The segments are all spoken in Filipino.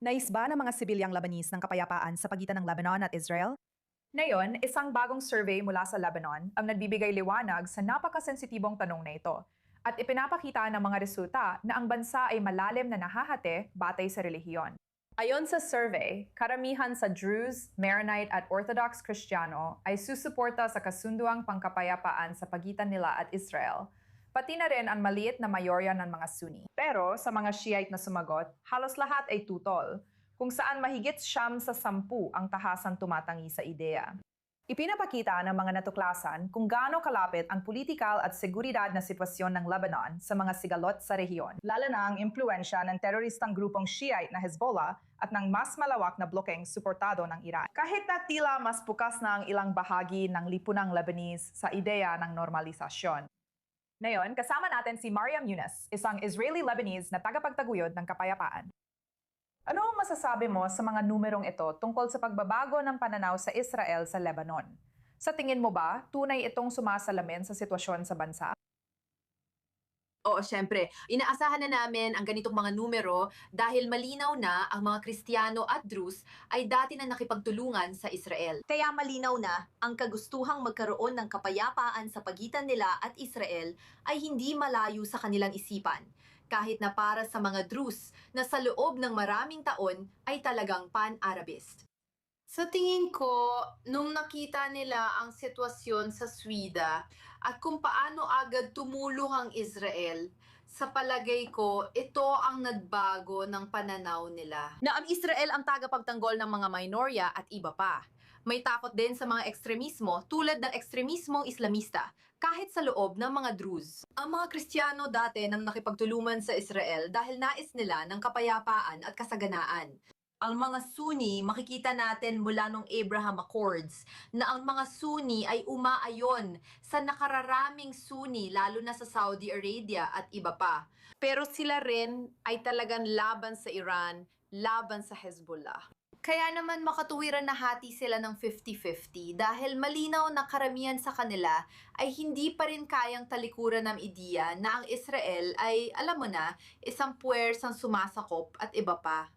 Nais ba ng mga sibilyang Lebanese ng kapayapaan sa pagitan ng Lebanon at Israel? Ngayon, isang bagong survey mula sa Lebanon ang nagbibigay liwanag sa napakasensitibong tanong na ito at ipinapakita ng mga resulta na ang bansa ay malalim na nahahati batay sa relihiyon. Ayon sa survey, karamihan sa Druze, Maronite at Orthodox Kristiyano ay susuporta sa kasunduang pangkapayapaan sa pagitan nila at Israel, pati na rin ang maliit na mayorya ng mga Sunni. Pero sa mga Shiite na sumagot, halos lahat ay tutol, kung saan mahigit 9 sa 10 ang tahasang tumatangi sa ideya. Ipinapakita ng mga natuklasan kung gaano kalapit ang politikal at seguridad na sitwasyon ng Lebanon sa mga sigalot sa rehiyon, lalo na ang impluensya ng teroristang grupong Shiite na Hezbollah at ng mas malawak na blokeng suportado ng Iran. Kahit na tila mas bukas na ang ilang bahagi ng lipunang Lebanese sa ideya ng normalisasyon. Ngayon, kasama natin si Mariam Younes, isang Israeli-Lebanese na tagapagtaguyod ng kapayapaan. Ano ang masasabi mo sa mga numerong ito tungkol sa pagbabago ng pananaw sa Israel sa Lebanon? Sa tingin mo ba, tunay itong sumasalamin sa sitwasyon sa bansa? Oo, siyempre. Inaasahan na namin ang ganitong mga numero dahil malinaw na ang mga Kristiyano at Druze ay dati na nakipagtulungan sa Israel. Kaya malinaw na ang kagustuhang magkaroon ng kapayapaan sa pagitan nila at Israel ay hindi malayo sa kanilang isipan. Kahit na para sa mga Druze na sa loob ng maraming taon ay talagang pan-Arabist. Sa tingin ko, nung nakita nila ang sitwasyon sa Swida at kung paano agad tumulong ang Israel, sa palagay ko, ito ang nagbago ng pananaw nila. Na ang Israel ang tagapagtanggol ng mga minorya at iba pa. May takot din sa mga ekstremismo tulad ng ekstremismong Islamista, kahit sa loob ng mga Druze. Ang mga Kristiyano dati nang nakipagtulungan sa Israel dahil nais nila ng kapayapaan at kasaganaan. Ang mga Sunni, makikita natin mula nung Abraham Accords na ang mga Sunni ay umaayon sa nakararaming Sunni lalo na sa Saudi Arabia at iba pa. Pero sila rin ay talagang laban sa Iran, laban sa Hezbollah. Kaya naman makatuwiran na hati sila ng 50-50 dahil malinaw na karamihan sa kanila ay hindi pa rin kayang talikuran ng ideya na ang Israel ay, alam mo na, isang puwersang sumasakop at iba pa.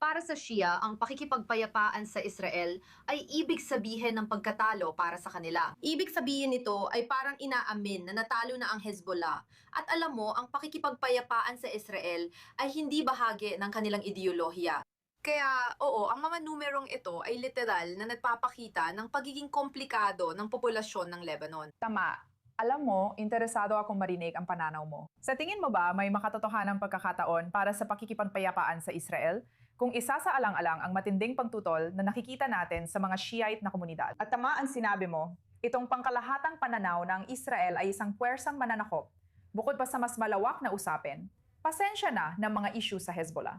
Para sa Shia, ang pakikipagpayapaan sa Israel ay ibig sabihin ng pagkatalo para sa kanila. Ibig sabihin nito ay parang inaamin na natalo na ang Hezbollah. At alam mo, ang pakikipagpayapaan sa Israel ay hindi bahagi ng kanilang ideolohiya. Kaya, oo, ang mga numerong ito ay literal na nagpapakita ng pagiging komplikado ng populasyon ng Lebanon. Tama. Alam mo, interesado akong marinig ang pananaw mo. Sa tingin mo ba may makatotohanang pagkakataon para sa pakikipagpayapaan sa Israel? Kung isa sa alang-alang ang matinding pagtutol na nakikita natin sa mga Shiite na komunidad. At tama ang sinabi mo, itong pangkalahatang pananaw na ang Israel ay isang puwersang mananakop, bukod pa sa mas malawak na usapin, pasensya na ng mga issue sa Hezbollah.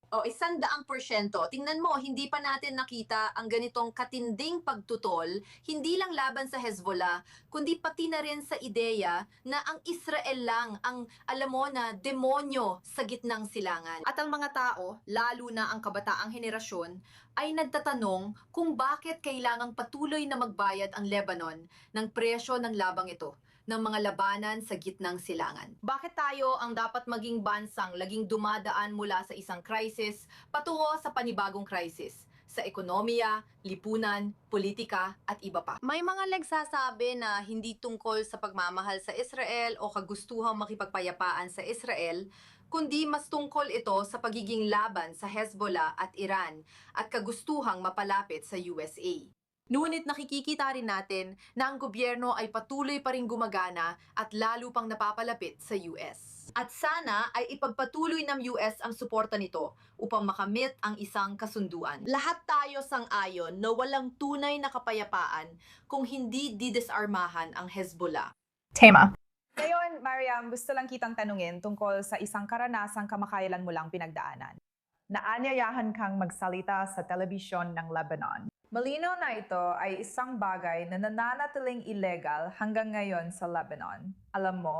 O, 100%. Tingnan mo, hindi pa natin nakita ang ganitong katinding pagtutol, hindi lang laban sa Hezbollah, kundi pati na rin sa ideya na ang Israel lang ang, alam mo na, demonyo sa gitnang silangan. At ang mga tao, lalo na ang kabataang henerasyon, ay nagtatanong kung bakit kailangang patuloy na magbayad ang Lebanon ng presyo ng labang ito ng mga labanan sa gitnang silangan. Bakit tayo ang dapat maging bansang laging dumadaan mula sa isang crisis patungo sa panibagong crisis? Sa ekonomiya, lipunan, politika, at iba pa. May mga nagsasabi na hindi tungkol sa pagmamahal sa Israel o kagustuhang makipagpayapaan sa Israel, kundi mas tungkol ito sa pagiging laban sa Hezbollah at Iran at kagustuhang mapalapit sa USA. Ngunit nakikita rin natin na ang gobyerno ay patuloy pa rin gumagana at lalo pang napapalapit sa US. At sana ay ipagpatuloy ng US ang suporta nito upang makamit ang isang kasunduan. Lahat tayo sang-ayon na walang tunay na kapayapaan kung hindi didesarmahan ang Hezbollah. Tema. Ngayon, Mariam, gusto lang kitang tanungin tungkol sa isang karanasang kamakailan mo lang pinagdaanan. Naanyayahan kang magsalita sa telebisyon ng Lebanon. Malinaw na ito ay isang bagay na nananatiling illegal hanggang ngayon sa Lebanon. Alam mo,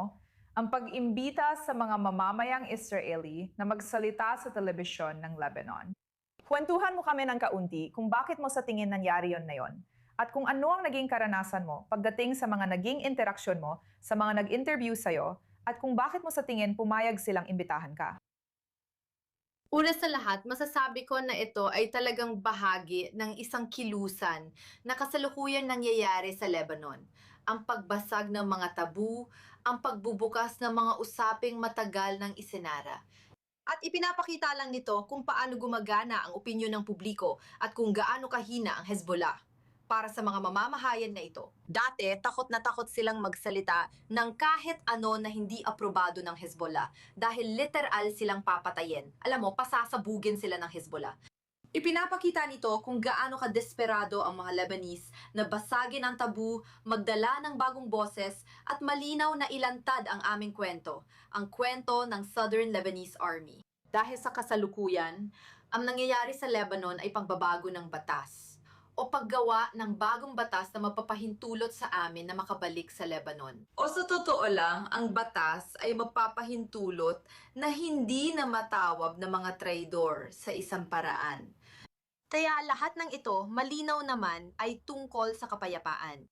ang pag-imbita sa mga mamamayang Israeli na magsalita sa telebisyon ng Lebanon. Kwentuhan mo kami ng kaunti kung bakit mo sa tingin nangyari yon na yon. At kung ano ang naging karanasan mo pagdating sa mga naging interaksyon mo sa mga nag-interview sa'yo at kung bakit mo sa tingin pumayag silang imbitahan ka. Una sa lahat, masasabi ko na ito ay talagang bahagi ng isang kilusan na kasalukuyan nangyayari sa Lebanon. Ang pagbasag ng mga tabu, ang pagbubukas ng mga usaping matagal ng isinara. At ipinapakita lang nito kung paano gumagana ang opinyon ng publiko at kung gaano kahina ang Hezbollah para sa mga mamamahayan na ito. Dati, takot na takot silang magsalita ng kahit ano na hindi aprobado ng Hezbollah dahil literal silang papatayin. Alam mo, pasasabugin sila ng Hezbollah. Ipinapakita nito kung gaano ka-desperado ang mga Lebanese na basagin ang tabu, magdala ng bagong boses at malinaw na ilantad ang aming kwento, ang kwento ng Southern Lebanese Army. Dahil sa kasalukuyan, ang nangyayari sa Lebanon ay pagbabago ng batas o paggawa ng bagong batas na mapapahintulot sa amin na makabalik sa Lebanon. O sa totoo lang, ang batas ay mapapahintulot na hindi na matawag ng mga traidor sa isang paraan. Kaya lahat ng ito, malinaw naman, ay tungkol sa kapayapaan.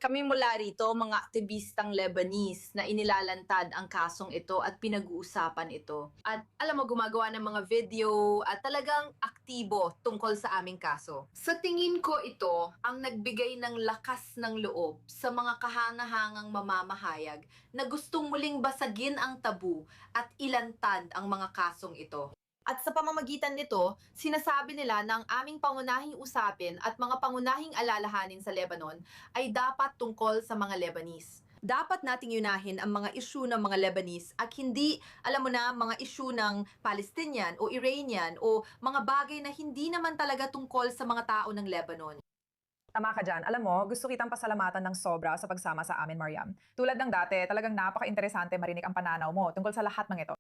Kami mula rito, mga aktivistang Lebanese na inilalantad ang kasong ito at pinag-uusapan ito. At alam mo, gumagawa ng mga video at talagang aktibo tungkol sa aming kaso. Sa tingin ko ito ang nagbigay ng lakas ng loob sa mga kahanga-hangang mamamahayag na gustong muling basagin ang tabu at ilantad ang mga kasong ito. At sa pamamagitan nito, sinasabi nila na ang aming pangunahing usapin at mga pangunahing alalahanin sa Lebanon ay dapat tungkol sa mga Lebanese. Dapat nating yunahin ang mga isyu ng mga Lebanese at hindi, alam mo na, mga isyu ng Palestinian o Iranian o mga bagay na hindi naman talaga tungkol sa mga tao ng Lebanon. Tama ka dyan. Alam mo, gusto kitang pasalamatan ng sobra sa pagsama sa amin, Mariam. Tulad ng dati, talagang napaka-interesante marinig ang pananaw mo tungkol sa lahat ng ito.